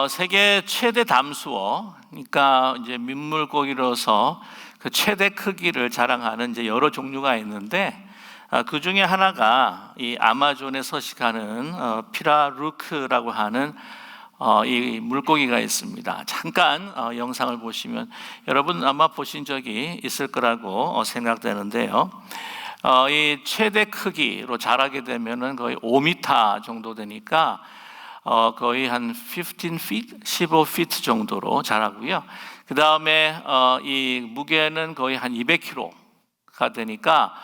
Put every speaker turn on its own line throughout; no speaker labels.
세계 최대 담수어, 그러니까 이제 민물고기로서 그 최대 크기를 자랑하는 이제 여러 종류가 있는데, 그 중에 하나가 이 아마존에 서식하는 피라루크라고 하는 이 물고기가 있습니다. 잠깐 영상을 보시면 여러분 아마 보신 적이 있을 거라고 생각되는데요. 이 최대 크기로 자라게 되면은 거의 5m 정도 되니까 거의 한 15feet, 15feet 정도로 자라고요. 그 다음에 이 무게는 거의 한 200kg가 되니까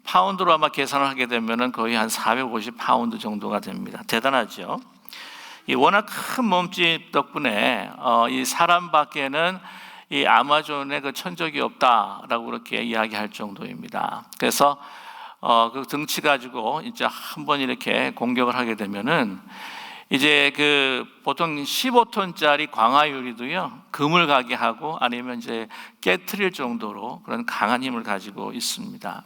파운드로 아마 계산을 하게 되면은 거의 한 450파운드 정도가 됩니다. 대단하죠. 이 워낙 큰 몸집 덕분에 이 사람밖에는 이 아마존에 그 천적이 없다라고 그렇게 이야기할 정도입니다. 그래서 그 등치 가지고 이제 한번 이렇게 공격을 하게 되면은 이제 그 보통 15톤짜리 광화유리도요 금을 가게 하고 아니면 이제 깨트릴 정도로 그런 강한 힘을 가지고 있습니다.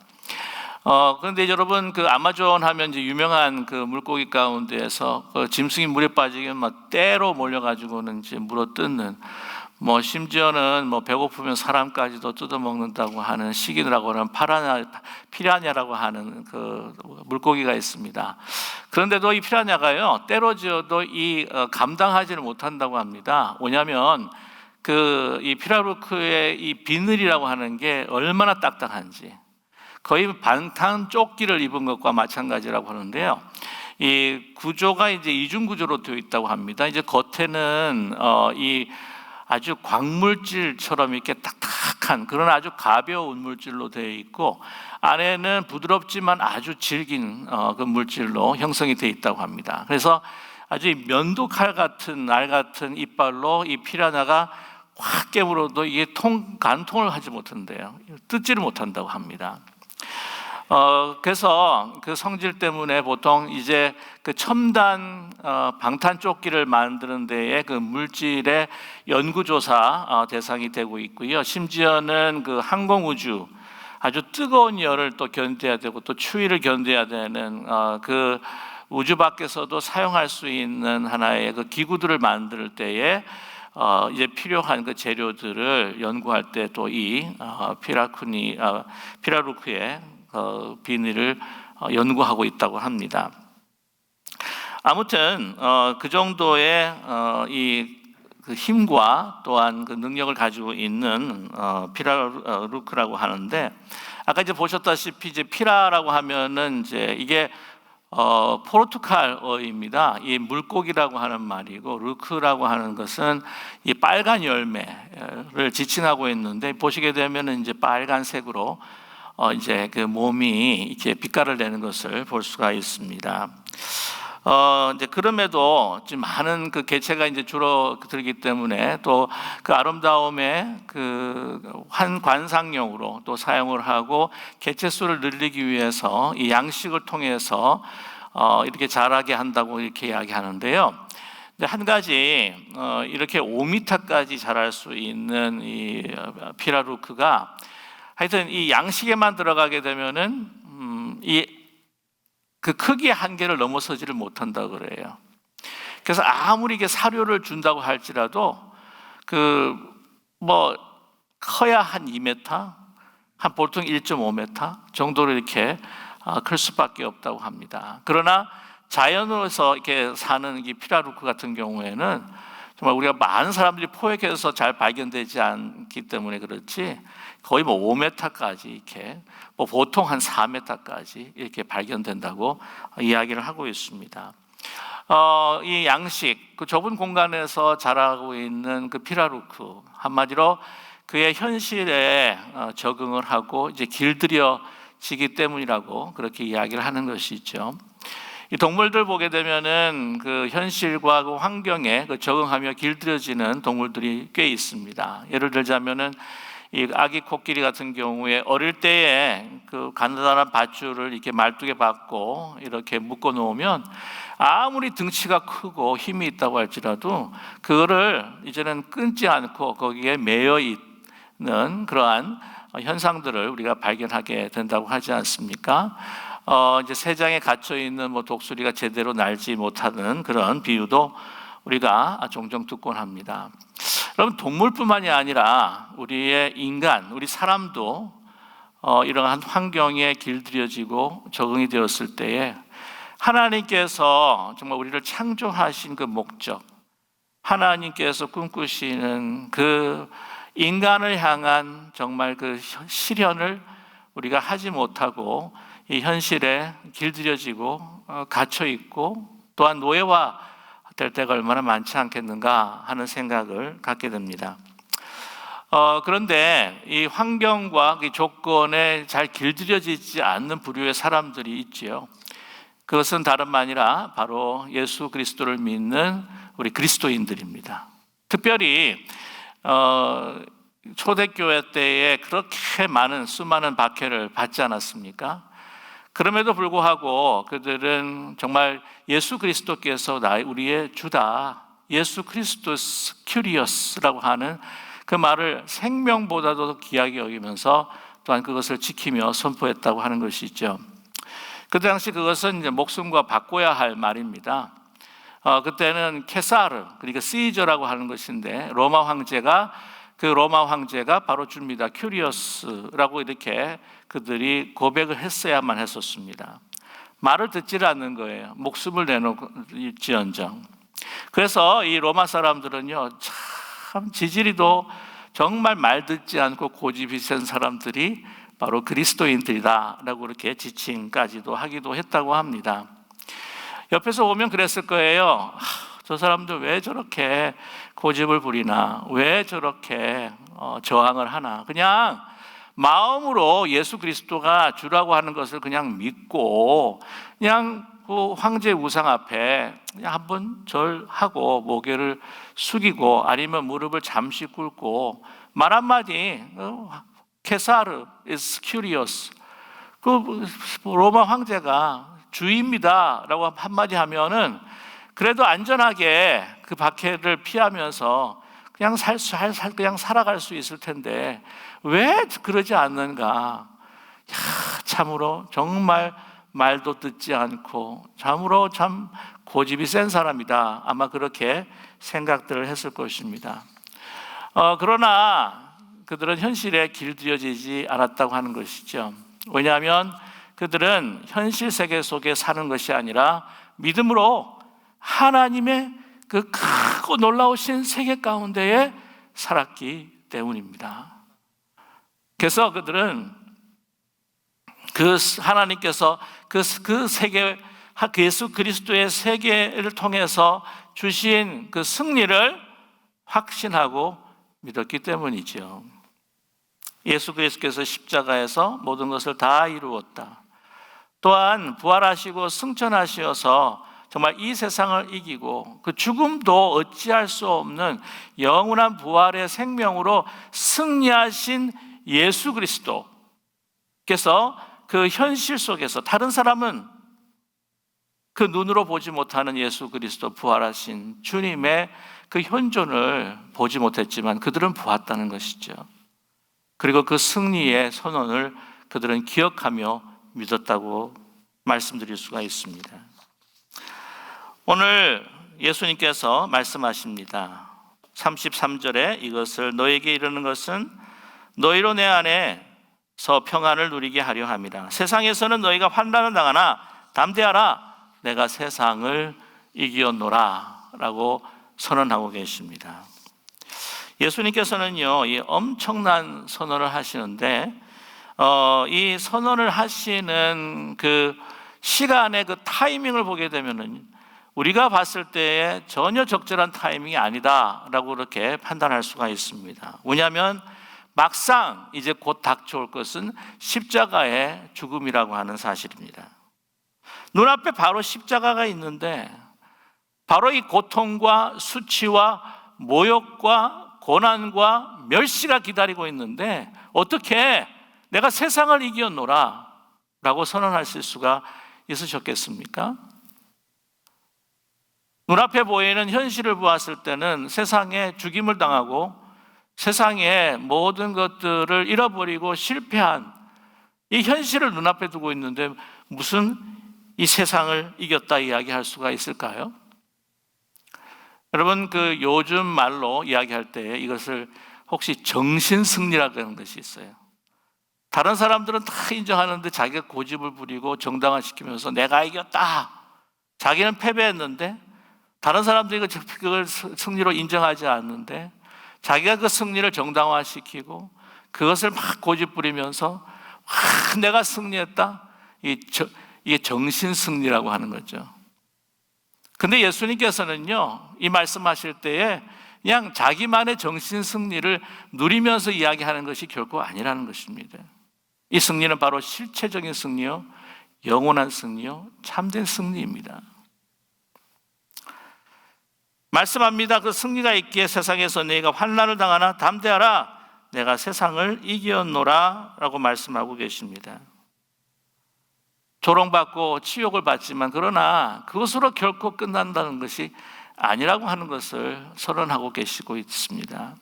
그런데 여러분 그 아마존 하면 이제 유명한 그 물고기 가운데에서 그 짐승이 물에 빠지면 막 떼로 몰려가지고는 이제 물어 뜯는, 뭐 심지어는 뭐 배고프면 사람까지도 뜯어먹는다고 하는 시기라고 하는 피라냐라고 하는 그 물고기가 있습니다. 그런데도 이 피라냐가요 때려지어도 이 감당하지를 못한다고 합니다. 왜냐하면 그 이 피라루크의 이 비늘이라고 하는 게 얼마나 딱딱한지, 거의 방탄 조끼를 입은 것과 마찬가지라고 하는데요. 이 구조가 이제 이중 구조로 되어 있다고 합니다. 이제 겉에는 이 아주 광물질처럼 이렇게 딱딱한 그런 아주 가벼운 물질로 되어 있고, 안에는 부드럽지만 아주 질긴 그 물질로 형성이 되어 있다고 합니다. 그래서 아주 면도칼 같은 알 같은 이빨로 이 피라냐가 확 깨물어도 이게 간통을 하지 못한대요. 뜯지를 못한다고 합니다. 그래서 그 성질 때문에 보통 이제 그 첨단 방탄조끼를 만드는 데에 그 물질의 연구조사 대상이 되고 있고요. 심지어는 그 항공우주, 아주 뜨거운 열을 또 견뎌야 되고 또 추위를 견뎌야 되는 그 우주 밖에서도 사용할 수 있는 하나의 그 기구들을 만들 때에 이제 필요한 그 재료들을 연구할 때 또 이 피라루크의 비늘을 연구하고 있다고 합니다. 아무튼 그 정도의 그 힘과 또한 그 능력을 가지고 있는 피라루크라고 하는데, 아까 이제 보셨다시피 이제 피라라고 하면은 이제 이게 포르투갈어입니다. 이 물고기라고 하는 말이고, 루크라고 하는 것은 이 빨간 열매를 지칭하고 있는데, 보시게 되면은 이제 빨간색으로 이제 그 몸이 이렇게 빛깔을 내는 것을 볼 수가 있습니다. 이제 그럼에도 지금 많은 그 개체가 이제 줄어들기 때문에 또 그 아름다움의 그 한 관상용으로 또 사용을 하고, 개체 수를 늘리기 위해서 이 양식을 통해서 이렇게 자라게 한다고 이렇게 이야기하는데요. 한 가지 이렇게 5m까지 자랄 수 있는 이 피라루크가 하여튼 이 양식에만 들어가게 되면은 이 그 크기의 한계를 넘어서지를 못한다 그래요. 그래서 아무리 이게 사료를 준다고 할지라도 그 뭐 커야 한 2m, 한 보통 1.5m 정도로 이렇게 클 수밖에 없다고 합니다. 그러나 자연으로서 이렇게 사는 이 피라루크 같은 경우에는 정말 우리가 많은 사람들이 포획해서 잘 발견되지 않기 때문에 그렇지, 거의 뭐 5m까지 이렇게, 뭐 보통 한 4m까지 이렇게 발견된다고 이야기를 하고 있습니다. 이 양식, 그 좁은 공간에서 자라고 있는 그 피라루크, 한마디로 그의 현실에 적응을 하고 이제 길들여지기 때문이라고 그렇게 이야기를 하는 것이죠. 이 동물들 보게 되면은 그 현실과 그 환경에 적응하며 길들여지는 동물들이 꽤 있습니다. 예를 들자면은 이 아기 코끼리 같은 경우에 어릴 때에 그 가느다란 밧줄을 이렇게 말뚝에 박고 이렇게 묶어 놓으면 아무리 등치가 크고 힘이 있다고 할지라도 그거를 이제는 끊지 않고 거기에 매여 있는 그러한 현상들을 우리가 발견하게 된다고 하지 않습니까? 이제 새장에 갇혀 있는 뭐 독수리가 제대로 날지 못하는 그런 비유도 우리가 종종 듣곤 합니다. 여러분, 동물뿐만이 아니라 우리의 인간, 우리 사람도 이러한 환경에 길들여지고 적응이 되었을 때에 하나님께서 정말 우리를 창조하신 그 목적, 하나님께서 꿈꾸시는 그 인간을 향한 정말 그 실현을 우리가 하지 못하고 이 현실에 길들여지고 갇혀 있고 또한 노예화 될 때가 얼마나 많지 않겠는가 하는 생각을 갖게 됩니다. 그런데 이 환경과 이 조건에 잘 길들여지지 않는 부류의 사람들이 있지요. 그것은 다름 아니라 바로 예수 그리스도를 믿는 우리 그리스도인들입니다. 특별히 초대교회 때에 그렇게 많은 수많은 박해를 받지 않았습니까? 그럼에도 불구하고 그들은 정말 예수 그리스도께서 우리의 주다, 예수 크리스토스 큐리어스라고 하는 그 말을 생명보다도 귀하게 여기면서 또한 그것을 지키며 선포했다고 하는 것이죠. 그 당시 그것은 이제 목숨과 바꿔야 할 말입니다. 그때는 케사르, 그러니까 시저라고 하는 것인데 로마 황제가 바로 주입니다. 큐리어스라고 이렇게 그들이 했어야만 했었습니다. 말을 듣지를 않는 거예요. 목숨을 내놓을지언정. 그래서 이 로마 사람들은요, 참 지지리도 정말 말 듣지 않고 고집이 센 사람들이 바로 그리스도인들이다라고 이렇게 지칭까지도 하기도 했다고 합니다. 옆에서 보면 그랬을 거예요. 저 사람들 왜 저렇게 고집을 부리나, 왜 저렇게 저항을 하나. 그냥 마음으로 예수 그리스도가 주라고 하는 것을 그냥 믿고 그냥 그 황제 우상 앞에 그냥 한번 절하고 고개를 숙이고 아니면 무릎을 잠시 꿇고 말 한마디, 케사르 is curious, 그 로마 황제가 주입니다 라고 한마디 하면은 그래도 안전하게 그 박해를 피하면서 그냥 그냥 살아갈 수 있을 텐데 왜 그러지 않는가? 참으로 정말 말도 듣지 않고 참으로 참 고집이 센 사람이다. 아마 그렇게 생각들을 했을 것입니다. 그러나 그들은 현실에 길들여지지 않았다고 하는 것이죠. 왜냐하면 그들은 현실 세계 속에 사는 것이 아니라 믿음으로 하나님의 그 크고 놀라우신 세계 가운데에 살았기 때문입니다. 그래서 그들은 하나님께서 그 세계, 예수 그리스도의 세계를 통해서 주신 그 승리를 확신하고 믿었기 때문이죠. 예수 그리스도께서 십자가에서 모든 것을 다 이루었다. 또한 부활하시고 승천하셔서 정말 이 세상을 이기고 그 죽음도 어찌할 수 없는 영원한 부활의 생명으로 승리하신 예수 그리스도께서 그 현실 속에서 다른 사람은 그 눈으로 보지 못하는 예수 그리스도 부활하신 주님의 그 현존을 보지 못했지만 그들은 보았다는 것이죠. 그리고 그 승리의 선언을 그들은 기억하며 믿었다고 말씀드릴 수가 있습니다. 오늘 예수님께서 말씀하십니다. 33절에 이것을 너에게 이르는 것은 너희로 내 안에서 평안을 누리게 하려 함이라. 세상에서는 너희가 환난을 당하나 담대하라. 내가 세상을 이기었노라 라고 선언하고 계십니다. 예수님께서는요, 이 엄청난 선언을 하시는데 이 선언을 하시는 그 시간의 그 타이밍을 보게 되면은 우리가 봤을 때에 전혀 적절한 타이밍이 아니다라고 그렇게 판단할 수가 있습니다. 왜냐하면 막상 이제 곧 닥쳐올 것은 십자가의 죽음이라고 하는 사실입니다. 눈앞에 바로 십자가가 있는데 바로 이 고통과 수치와 모욕과 고난과 멸시가 기다리고 있는데 어떻게 내가 세상을 이기었노라 라고 선언하실 수가 있으셨겠습니까? 눈앞에 보이는 현실을 보았을 때는 세상에 죽임을 당하고 세상의 모든 것들을 잃어버리고 실패한 이 현실을 눈앞에 두고 있는데 무슨 이 세상을 이겼다 이야기할 수가 있을까요? 여러분, 그 요즘 말로 이야기할 때 이것을 혹시 정신승리라고 하는 것이 있어요. 다른 사람들은 다 인정하는데 자기가 고집을 부리고 정당화시키면서 내가 이겼다. 자기는 패배했는데 다른 사람들이 그걸 승리로 인정하지 않는데 자기가 그 승리를 정당화시키고 그것을 막 고집 부리면서 내가 승리했다. 이게 정신승리라고 하는 거죠. 근데 예수님께서는요, 이 말씀하실 때에 그냥 자기만의 정신승리를 누리면서 이야기하는 것이 결코 아니라는 것입니다. 이 승리는 바로 실체적인 승리요, 영원한 승리요, 참된 승리입니다. 말씀합니다. 그 승리가 있기에 세상에서 너희가 환난을 당하나 담대하라. 내가 세상을 이기었노라 라고 말씀하고 계십니다. 조롱받고 치욕을 받지만 그러나 그것으로 결코 끝난다는 것이 아니라고 하는 것을 선언하고 계시고 있습니다.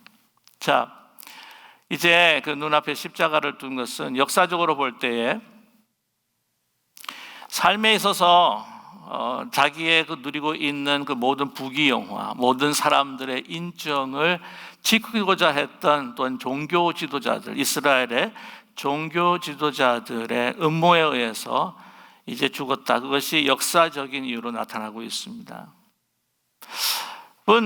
자, 이제 그 눈앞에 십자가를 둔 것은 역사적으로 볼 때에 삶에 있어서 자기의 그 누리고 있는 그 모든 부귀영화, 모든 사람들의 인정을 지키고자 했던 또한 종교 지도자들, 이스라엘의 종교 지도자들의 음모에 의해서 이제 죽었다. 그것이 역사적인 이유로 나타나고 있습니다.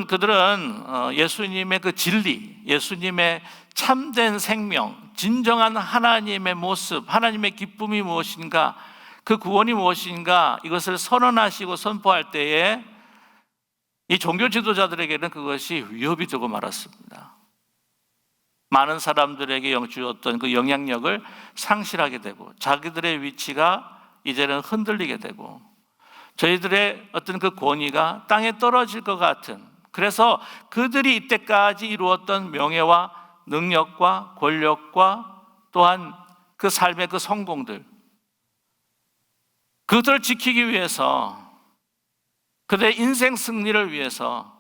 그들은 예수님의 그 진리, 예수님의 참된 생명, 진정한 하나님의 모습, 하나님의 기쁨이 무엇인가, 그 구원이 무엇인가 이것을 선언하시고 선포할 때에 이 종교 지도자들에게는 그것이 위협이 되고 말았습니다. 많은 사람들에게 주었던 그 영향력을 상실하게 되고 자기들의 위치가 이제는 흔들리게 되고 저희들의 어떤 그 권위가 땅에 떨어질 것 같은, 그래서 그들이 이때까지 이루었던 명예와 능력과 권력과 또한 그 삶의 그 성공들, 그들을 지키기 위해서, 그들의 인생 승리를 위해서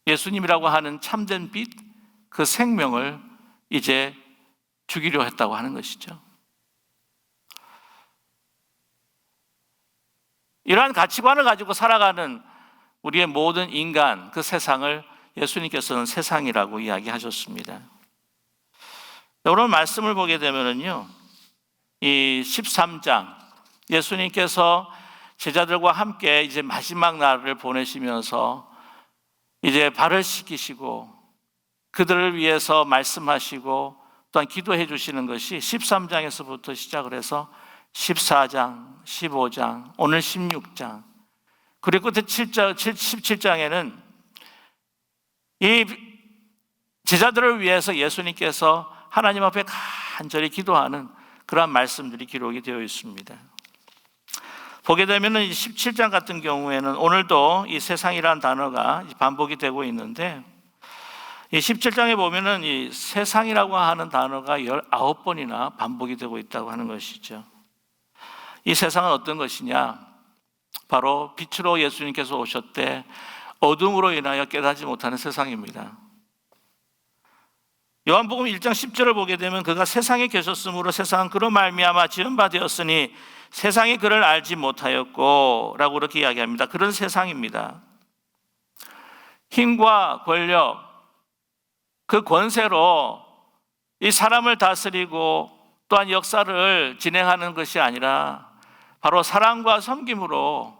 예수님이라고 하는 참된 빛, 그 생명을 이제 주기로 했다고 하는 것이죠. 이러한 가치관을 가지고 살아가는 우리의 모든 인간, 그 세상을 예수님께서는 세상이라고 이야기하셨습니다. 오늘 말씀을 보게 되면요, 이 13장, 예수님께서 제자들과 함께 이제 마지막 날을 보내시면서 이제 발을 씻기시고 그들을 위해서 말씀하시고 또한 기도해 주시는 것이 13장에서부터 시작을 해서 14장, 15장, 오늘 16장, 그리고 끝에 17장에는 이 제자들을 위해서 예수님께서 하나님 앞에 간절히 기도하는 그러한 말씀들이 기록이 되어 있습니다. 보게 되면 17장 같은 경우에는 오늘도 이 세상이라는 단어가 반복이 되고 있는데, 이 17장에 보면은 이 세상이라고 하는 단어가 19번이나 반복이 되고 있다고 하는 것이죠. 이 세상은 어떤 것이냐? 바로 빛으로 예수님께서 오셨대 어둠으로 인하여 깨닫지 못하는 세상입니다. 요한복음 1장 10절을 보게 되면 그가 세상에 계셨으므로 세상은 그로 말미암아 지은 바 되었으니 세상이 그를 알지 못하였고 라고 그렇게 이야기합니다. 그런 세상입니다. 힘과 권력, 그 권세로 이 사람을 다스리고 또한 역사를 진행하는 것이 아니라 바로 사랑과 섬김으로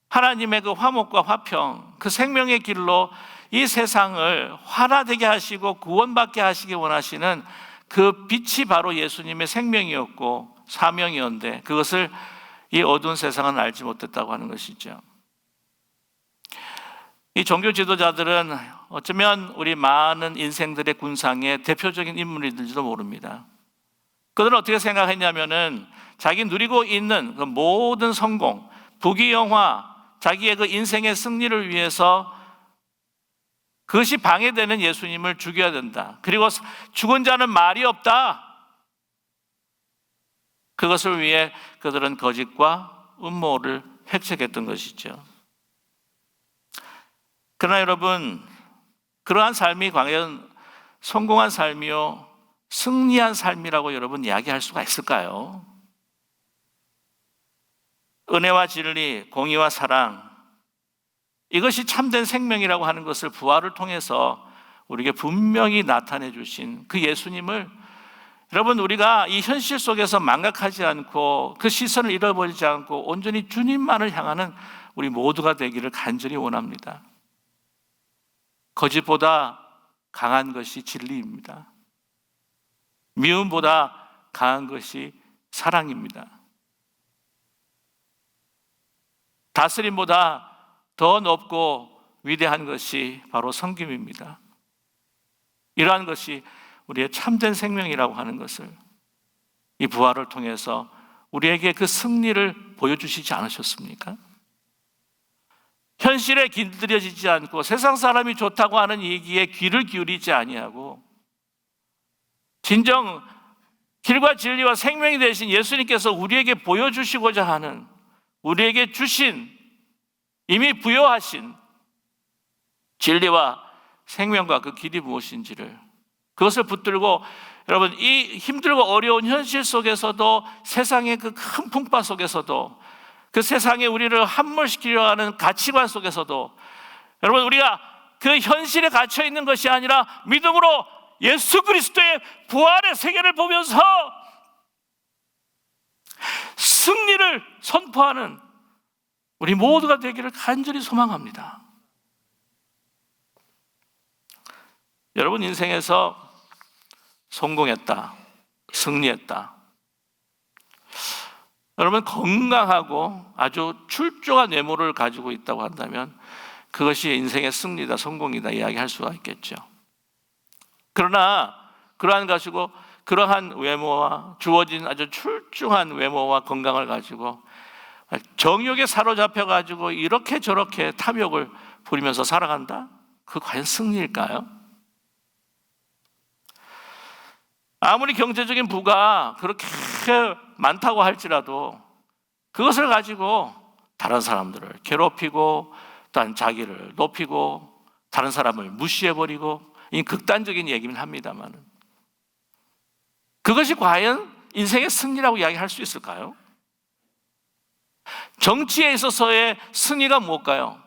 하나님의 그 화목과 화평, 그 생명의 길로 이 세상을 환화되게 하시고 구원받게 하시기 원하시는 그 빛이 바로 예수님의 생명이었고 사명이었는데 그것을 이 어두운 세상은 알지 못했다고 하는 것이죠. 이 종교 지도자들은 어쩌면 우리 많은 인생들의 군상의 대표적인 인물들일지도 모릅니다. 그들은 어떻게 생각했냐면은 자기 누리고 있는 그 모든 성공, 부귀영화, 자기의 그 인생의 승리를 위해서 그것이 방해되는 예수님을 죽여야 된다. 그리고 죽은 자는 말이 없다. 그것을 위해 그들은 거짓과 음모를 획책했던 것이죠. 그러나 여러분, 그러한 삶이 과연 성공한 삶이요, 승리한 삶이라고 여러분 이야기할 수가 있을까요? 은혜와 진리, 공의와 사랑, 이것이 참된 생명이라고 하는 것을 부활을 통해서 우리에게 분명히 나타내 주신 그 예수님을, 여러분, 우리가 이 현실 속에서 망각하지 않고 그 시선을 잃어버리지 않고 온전히 주님만을 향하는 우리 모두가 되기를 간절히 원합니다. 거짓보다 강한 것이 진리입니다. 미움보다 강한 것이 사랑입니다. 다스림보다 더 높고 위대한 것이 바로 섬김입니다. 이러한 것이 우리의 참된 생명이라고 하는 것을 이 부활을 통해서 우리에게 그 승리를 보여주시지 않으셨습니까? 현실에 길들여지지 않고 세상 사람이 좋다고 하는 얘기에 귀를 기울이지 아니하고 진정 길과 진리와 생명이 되신 예수님께서 우리에게 보여주시고자 하는, 우리에게 주신, 이미 부여하신 진리와 생명과 그 길이 무엇인지를, 그것을 붙들고 여러분, 이 힘들고 어려운 현실 속에서도, 세상의 그 큰 풍파 속에서도, 그 세상에 우리를 함몰시키려 하는 가치관 속에서도, 여러분, 우리가 그 현실에 갇혀 있는 것이 아니라 믿음으로 예수 그리스도의 부활의 세계를 보면서 승리를 선포하는 우리 모두가 되기를 간절히 소망합니다. 여러분, 인생에서 성공했다, 승리했다, 여러분 건강하고 아주 출중한 외모를 가지고 있다고 한다면 그것이 인생의 승리다, 성공이다 이야기할 수가 있겠죠. 그러나 그러한 외모와, 주어진 아주 출중한 외모와 건강을 가지고 정욕에 사로잡혀 가지고 이렇게 저렇게 탐욕을 부리면서 살아간다? 그 과연 승리일까요? 아무리 경제적인 부가 그렇게 많다고 할지라도 그것을 가지고 다른 사람들을 괴롭히고 또한 자기를 높이고 다른 사람을 무시해버리고, 이 극단적인 얘기는 합니다만 그것이 과연 인생의 승리라고 이야기할 수 있을까요? 정치에 있어서의 승리가 뭘까요?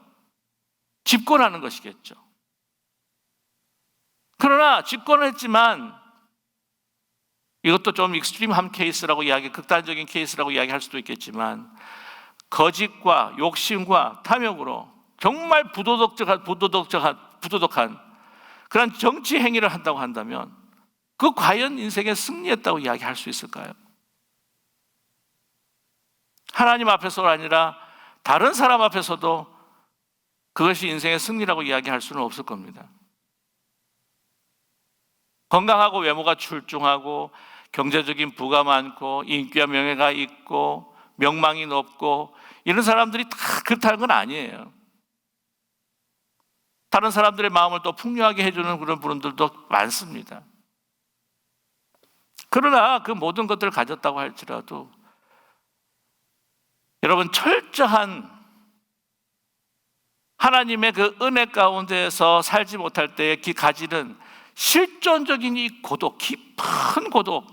집권하는 것이겠죠. 그러나 집권을 했지만 이것도 좀 익스트림한 케이스라고 극단적인 케이스라고 이야기할 수도 있겠지만 거짓과 욕심과 탐욕으로 정말 부도덕한 그런 정치 행위를 한다고 한다면 그 과연 인생의 승리였다고 이야기할 수 있을까요? 하나님 앞에서가 아니라 다른 사람 앞에서도 그것이 인생의 승리라고 이야기할 수는 없을 겁니다. 건강하고 외모가 출중하고 경제적인 부가 많고 인기와 명예가 있고 명망이 높고 이런 사람들이 다 그렇다는 건 아니에요. 다른 사람들의 마음을 또 풍요하게 해주는 그런 분들도 많습니다. 그러나 그 모든 것들을 가졌다고 할지라도 여러분, 철저한 하나님의 그 은혜 가운데에서 살지 못할 때에 가지는 실존적인 이 고독, 깊은 고독,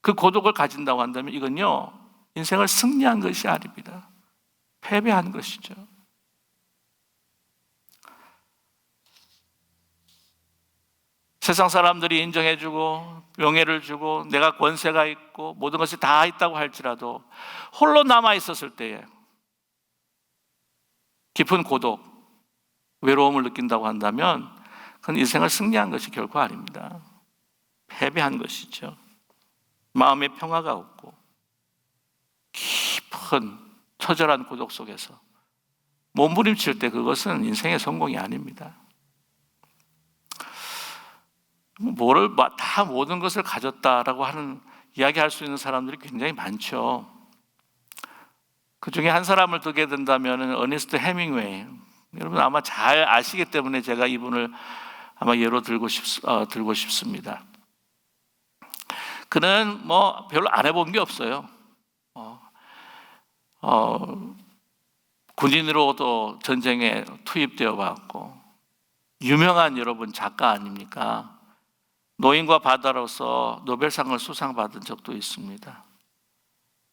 그 고독을 가진다고 한다면 이건요, 인생을 승리한 것이 아닙니다. 패배한 것이죠. 세상 사람들이 인정해주고 명예를 주고 내가 권세가 있고 모든 것이 다 있다고 할지라도 홀로 남아있었을 때에 깊은 고독, 외로움을 느낀다고 한다면 그건 인생을 승리한 것이 결코 아닙니다. 패배한 것이죠. 마음의 평화가 없고 깊은 처절한 고독 속에서 몸부림칠 때 그것은 인생의 성공이 아닙니다. 다 모든 것을 가졌다라고 하는 이야기할 수 있는 사람들이 굉장히 많죠. 그 중에 한 사람을 두게 된다면 어니스트 헤밍웨이, 여러분 아마 잘 아시기 때문에 제가 이분을 아마 예로 들고 싶습니다. 그는 별로 안 해본 게 없어요. 군인으로도 전쟁에 투입되어 봤고 유명한 여러분 작가 아닙니까? 노인과 바다로서 노벨상을 수상받은 적도 있습니다.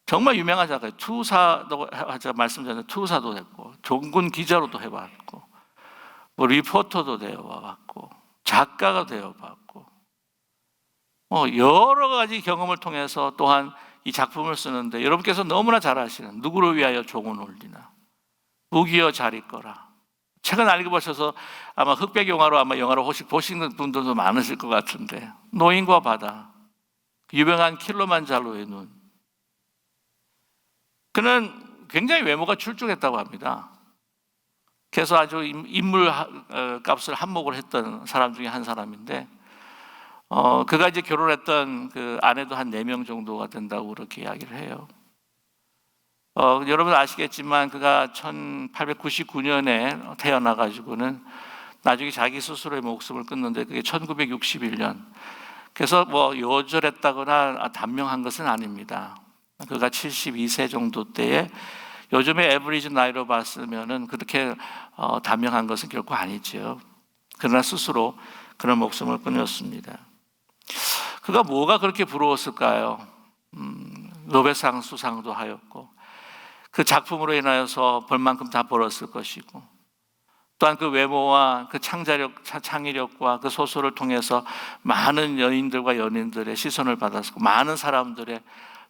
정말 유명한 작가예요. 투사도 제가 말씀드렸는데 투사도 했고 종군 기자로도 해봤고 뭐 리포터도 되어봤고 작가가 되어봤고 여러 가지 경험을 통해서 또한 이 작품을 쓰는데 여러분께서 너무나 잘 아시는 누구를 위하여 종은 울리나 무기여 잘 있거라. 책은 안 읽어보셔서 아마 흑백 영화로 혹시 보시는 분들도 많으실 것 같은데 노인과 바다, 유명한 킬로만자로의 눈. 그는 굉장히 외모가 출중했다고 합니다. 그래서 아주 인물 값을 한몫을 했던 사람 중에 한 사람인데 그가 이제 결혼했던 그 아내도 한 4명 정도가 된다고 그렇게 이야기를 해요. 여러분 아시겠지만 그가 1899년에 태어나가지고는 나중에 자기 스스로의 목숨을 끊는데 그게 1961년. 그래서 뭐 요절했다거나 단명한 것은 아닙니다. 그가 72세 정도 때에 요즘에 에버리지 나이로 봤으면은 그렇게 단명한 것은 결코 아니죠. 그러나 스스로 그런 목숨을 끊었습니다. 그가 뭐가 그렇게 부러웠을까요? 노벨상 수상도 하였고 그 작품으로 인하여서 벌만큼 다 벌었을 것이고 또한 그 외모와 그 창의력과 그 소설을 통해서 많은 여인들과 연인들의 시선을 받았고 많은 사람들의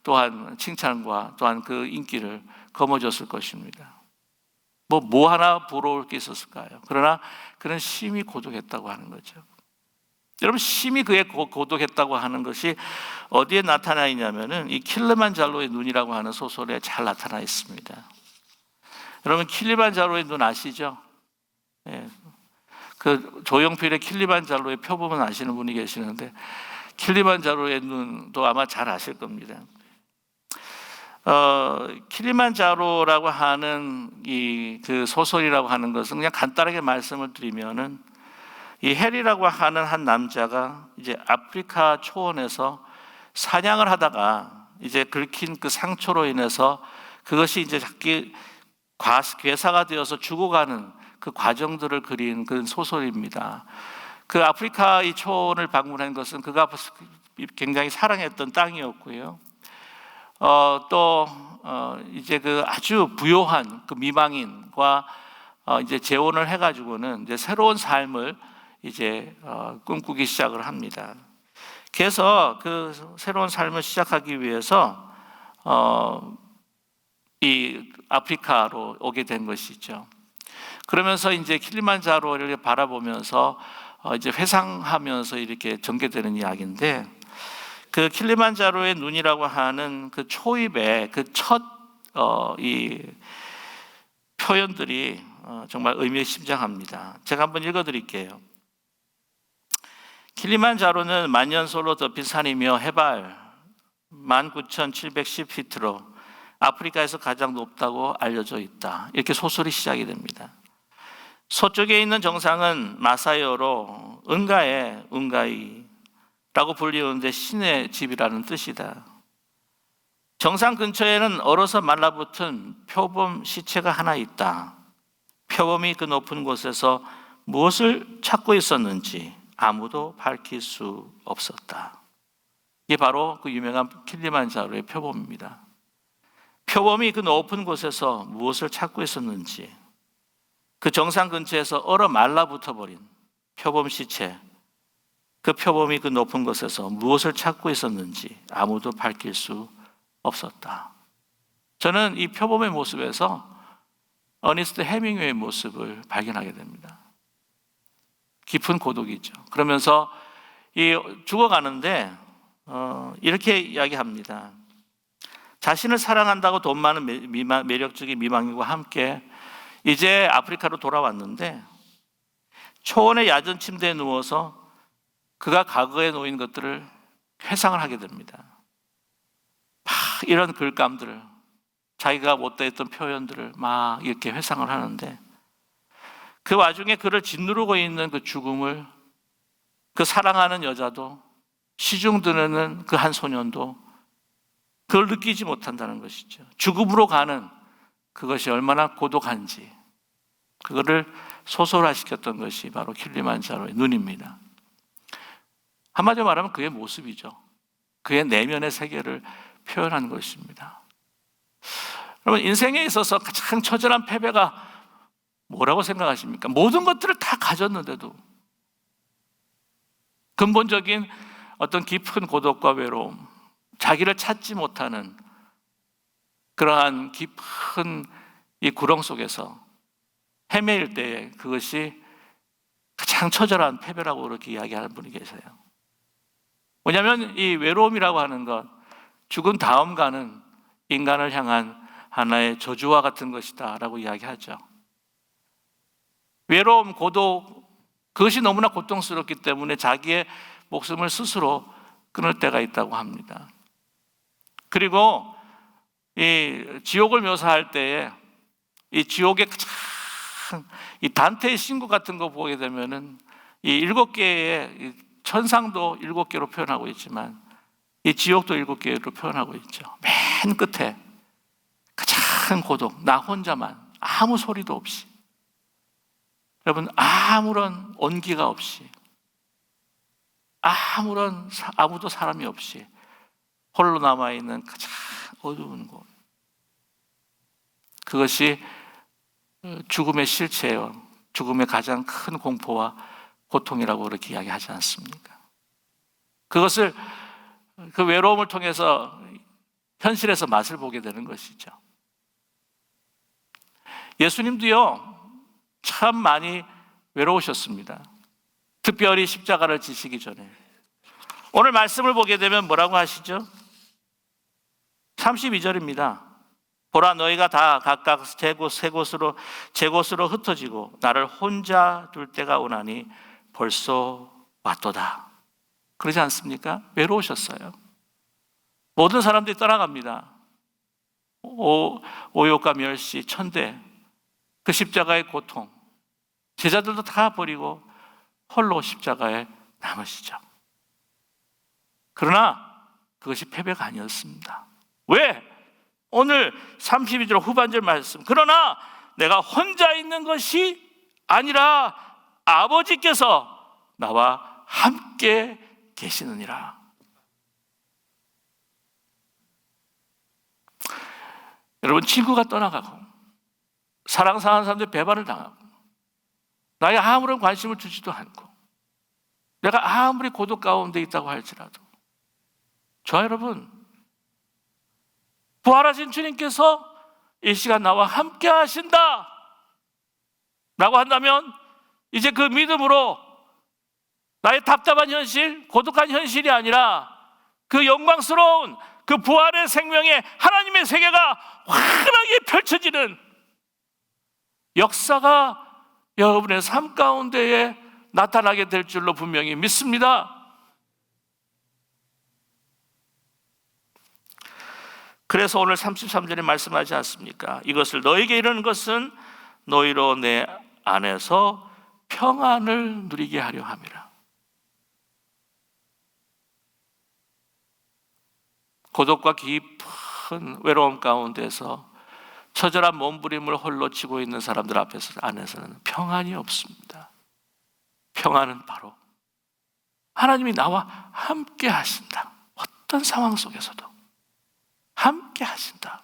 또한 칭찬과 또한 그 인기를 거머쥐었을 것입니다. 뭐 하나 부러울 게 있었을까요? 그러나 그는 심히 고독했다고 하는 거죠. 여러분 심히 그의 고독했다고 하는 것이 어디에 나타나 있냐면은 이 킬리만자로의 눈이라고 하는 소설에 잘 나타나 있습니다. 여러분 킬리만자로의 눈 아시죠? 네. 그 조용필의 킬리만자로의 표범은 아시는 분이 계시는데 킬리만자로의 눈도 아마 잘 아실 겁니다. 킬리만자로라고 하는 그 소설이라고 하는 것은 그냥 간단하게 말씀을 드리면은 이 해리라고 하는 한 남자가 이제 아프리카 초원에서 사냥을 하다가 이제 긁힌 그 상처로 인해서 그것이 이제 자기 괴사가 되어서 죽어가는 그 과정들을 그린 그 소설입니다. 그 아프리카 이 초원을 방문한 것은 그가 굉장히 사랑했던 땅이었고요. 이제 그 아주 부요한 그 미망인과 이제 재혼을 해가지고는 이제 새로운 삶을 이제 꿈꾸기 시작을 합니다. 그래서 그 새로운 삶을 시작하기 위해서 이 아프리카로 오게 된 것이죠. 그러면서 이제 킬리만자로를 바라보면서 이제 회상하면서 이렇게 전개되는 이야기인데 그 킬리만자로의 눈이라고 하는 그 초입의 그 첫 이 표현들이 정말 의미심장합니다. 제가 한번 읽어드릴게요. 킬리만자로는 만년설로 덮인 산이며 해발 19,710피트로 아프리카에서 가장 높다고 알려져 있다. 이렇게 소설이 시작이 됩니다. 서쪽에 있는 정상은 마사요로 은가이라고 불리우는데 신의 집이라는 뜻이다. 정상 근처에는 얼어서 말라붙은 표범 시체가 하나 있다. 표범이 그 높은 곳에서 무엇을 찾고 있었는지 아무도 밝힐 수 없었다. 이게 바로 그 유명한 킬리만자로의 표범입니다. 표범이 그 높은 곳에서 무엇을 찾고 있었는지 그 정상 근처에서 얼어 말라붙어 버린 표범 시체, 그 표범이 그 높은 곳에서 무엇을 찾고 있었는지 아무도 밝힐 수 없었다. 저는 이 표범의 모습에서 어니스트 해밍웨이의 모습을 발견하게 됩니다. 깊은 고독이죠. 그러면서 죽어가는데 이렇게 이야기합니다. 자신을 사랑한다고 돈 많은 매력적인 미망인과 함께 이제 아프리카로 돌아왔는데 초원의 얕은 침대에 누워서 그가 과거에 놓인 것들을 회상을 하게 됩니다. 막 이런 글감들을 자기가 못다했던 표현들을 막 이렇게 회상을 하는데 그 와중에 그를 짓누르고 있는 그 죽음을 그 사랑하는 여자도 시중 드는 그 한 소년도 그걸 느끼지 못한다는 것이죠. 죽음으로 가는 그것이 얼마나 고독한지 그거를 소설화시켰던 것이 바로 킬리만자로의 눈입니다. 한마디로 말하면 그의 모습이죠. 그의 내면의 세계를 표현한 것입니다. 여러분, 인생에 있어서 가장 처절한 패배가 뭐라고 생각하십니까? 모든 것들을 다 가졌는데도 근본적인 어떤 깊은 고독과 외로움, 자기를 찾지 못하는 그러한 깊은 이 구렁 속에서 헤매일 때에 그것이 가장 처절한 패배라고 그렇게 이야기하는 분이 계세요. 왜냐하면 이 외로움이라고 하는 것, 죽은 다음 가는 인간을 향한 하나의 저주와 같은 것이다 라고 이야기하죠. 외로움, 고독, 그것이 너무나 고통스럽기 때문에 자기의 목숨을 스스로 끊을 때가 있다고 합니다. 그리고 이 지옥을 묘사할 때에 이 지옥의 가장 이 단테의 신구 같은 거 보게 되면은 이 7개의 천상도 7개로 표현하고 있지만 이 지옥도 7개로 표현하고 있죠. 맨 끝에 가장 고독, 나 혼자만, 아무 소리도 없이, 여러분, 아무런 온기가 없이, 아무도 사람이 없이 홀로 남아있는 가장 어두운 곳, 그것이 죽음의 실체예요. 죽음의 가장 큰 공포와 고통이라고 그렇게 이야기하지 않습니까? 그것을, 그 외로움을 통해서 현실에서 맛을 보게 되는 것이죠. 예수님도요, 참 많이 외로우셨습니다. 특별히 십자가를 지시기 전에. 오늘 말씀을 보게 되면 뭐라고 하시죠? 32절입니다. 보라, 너희가 다 각각 제 곳으로 흩어지고 나를 혼자 둘 때가 오나니 벌써 왔도다. 그러지 않습니까? 외로우셨어요. 모든 사람들이 떠나갑니다. 오욕과 멸시, 천대, 그 십자가의 고통, 제자들도 다 버리고 홀로 십자가에 남으시죠. 그러나 그것이 패배가 아니었습니다. 왜? 오늘 32절 후반절 말씀, 그러나 내가 혼자 있는 것이 아니라 아버지께서 나와 함께 계시느니라. 여러분, 친구가 떠나가고 사랑 사는 사람들 배반을 당하고 나에게 아무런 관심을 주지도 않고 내가 아무리 고독 가운데 있다고 할지라도, 저 여러분, 부활하신 주님께서 이 시간 나와 함께 하신다 라고 한다면 이제 그 믿음으로 나의 답답한 현실, 고독한 현실이 아니라 그 영광스러운 그 부활의 생명의 하나님의 세계가 환하게 펼쳐지는 역사가 여러분의 삶 가운데에 나타나게 될 줄로 분명히 믿습니다. 그래서 오늘 33절에 말씀하지 않습니까? 이것을 너에게 이르는 것은 너희로 내 안에서 평안을 누리게 하려 함이라. 고독과 깊은 외로움 가운데서 처절한 몸부림을 홀로 치고 있는 사람들 안에서는 평안이 없습니다. 평안은 바로 하나님이 나와 함께 하신다. 어떤 상황 속에서도 함께 하신다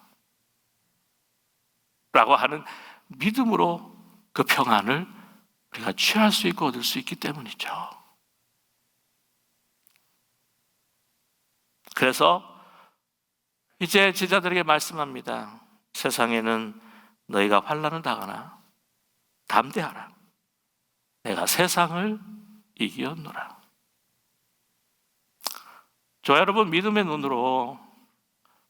라고 하는 믿음으로 그 평안을 우리가 취할 수 있고 얻을 수 있기 때문이죠. 그래서 이제 제자들에게 말씀합니다. 세상에는 너희가 환난을 당하나 담대하라. 내가 세상을 이기었노라. 저 여러분, 믿음의 눈으로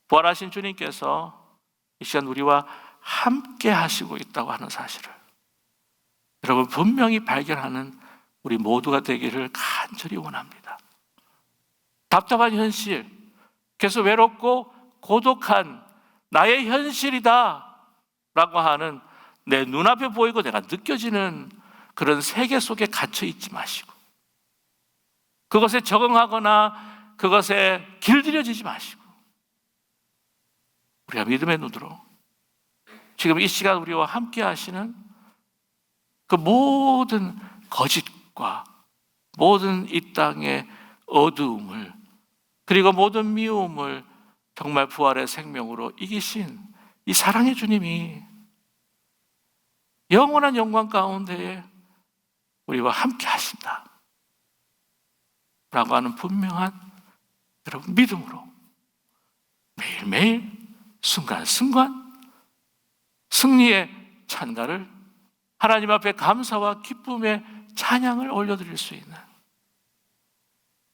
부활하신 주님께서 이 시간 우리와 함께 하시고 있다고 하는 사실을 여러분 분명히 발견하는 우리 모두가 되기를 간절히 원합니다. 답답한 현실, 계속 외롭고 고독한 나의 현실이다 라고 하는 내 눈앞에 보이고 내가 느껴지는 그런 세계 속에 갇혀 있지 마시고 그것에 적응하거나 그것에 길들여지지 마시고 우리가 믿음의 눈으로 지금 이 시간 우리와 함께 하시는 그 모든 거짓과 모든 이 땅의 어두움을 그리고 모든 미움을 정말 부활의 생명으로 이기신 이 사랑의 주님이 영원한 영광 가운데에 우리와 함께 하신다 라고 하는 분명한 여러분 믿음으로 매일매일 순간순간 승리의 찬가를 하나님 앞에 감사와 기쁨의 찬양을 올려드릴 수 있는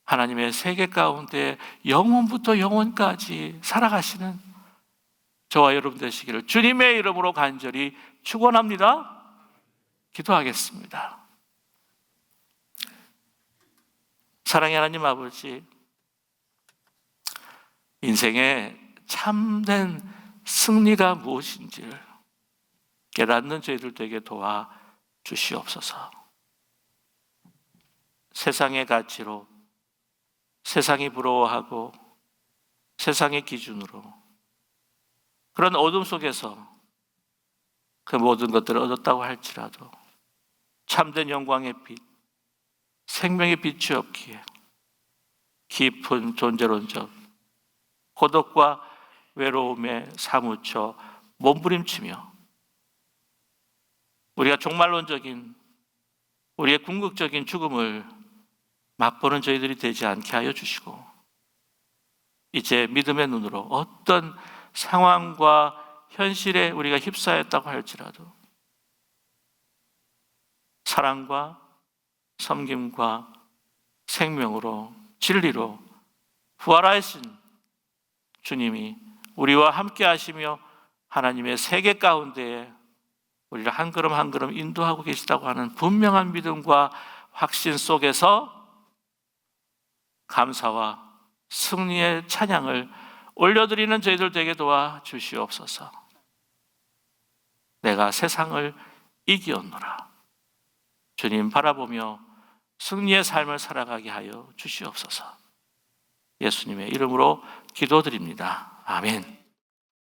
하나님의 세계 가운데 영원부터 영원까지 살아가시는 저와 여러분 되시기를 주님의 이름으로 간절히 축원합니다. 기도하겠습니다. 사랑의 하나님 아버지, 인생의 참된 승리가 무엇인지를 깨닫는 저희들 되게 도와주시옵소서. 세상의 가치로, 세상이 부러워하고 세상의 기준으로 그런 어둠 속에서 그 모든 것들을 얻었다고 할지라도 참된 영광의 빛, 생명의 빛이 없기에 깊은 존재론적 고독과 외로움에 사무쳐 몸부림치며 우리가 종말론적인 우리의 궁극적인 죽음을 맛보는 저희들이 되지 않게 하여 주시고 이제 믿음의 눈으로 어떤 상황과 현실에 우리가 휩싸였다고 할지라도 사랑과 섬김과 생명으로 진리로 부활하신 주님이 우리와 함께 하시며 하나님의 세계 가운데에 우리를 한 걸음 한 걸음 인도하고 계시다고 하는 분명한 믿음과 확신 속에서 감사와 승리의 찬양을 올려드리는 저희들 되게 도와주시옵소서. 내가 세상을 이기었노라. 주님 바라보며 승리의 삶을 살아가게 하여 주시옵소서. 예수님의 이름으로 기도드립니다. 아멘.